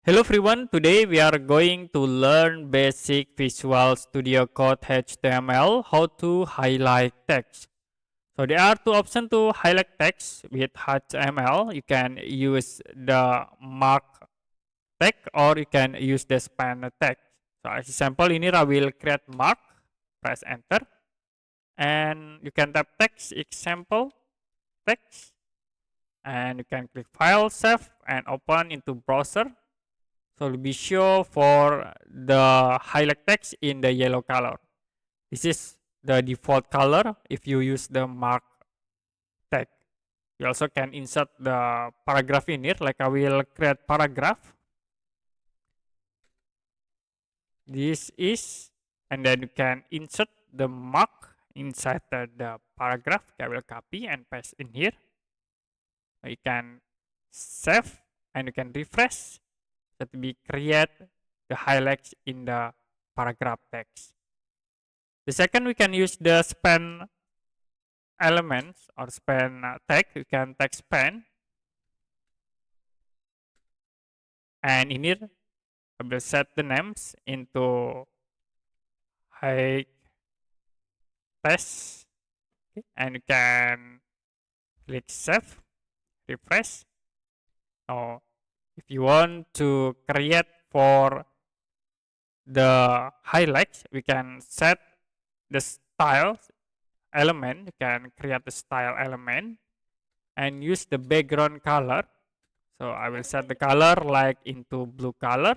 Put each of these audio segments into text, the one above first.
Hello everyone, today we are going to learn basic Visual Studio Code HTML, how to highlight text. So there are two options to highlight text with HTML. You can use the mark tag or you can use the span tag. So as example, ini I will create mark, press enter, and you can type text example text, and you can click file, save, and open into browser. So be sure for the highlight text in the yellow color. This is the default color if you use the mark tag. You also can insert the paragraph in here, like I will create paragraph. This is, and then you can insert the mark inside the paragraph. I will copy and paste in here. You can save and you can refresh. That we create the highlights in the paragraph text. The second, we can use the span elements or span tag. You can tag span, and in here I will set the names into high test, okay. And you can click save, refresh. Now if you want to create for the highlights, we can set the style element. You can create the style element and use the background color. So I will set the color like into blue color,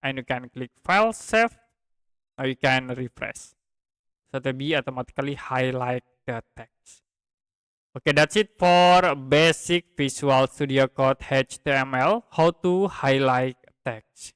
and you can click file, save, or you can refresh. So to be automatically highlight the text. Okay, that's it for basic Visual Studio Code HTML, how to highlight text.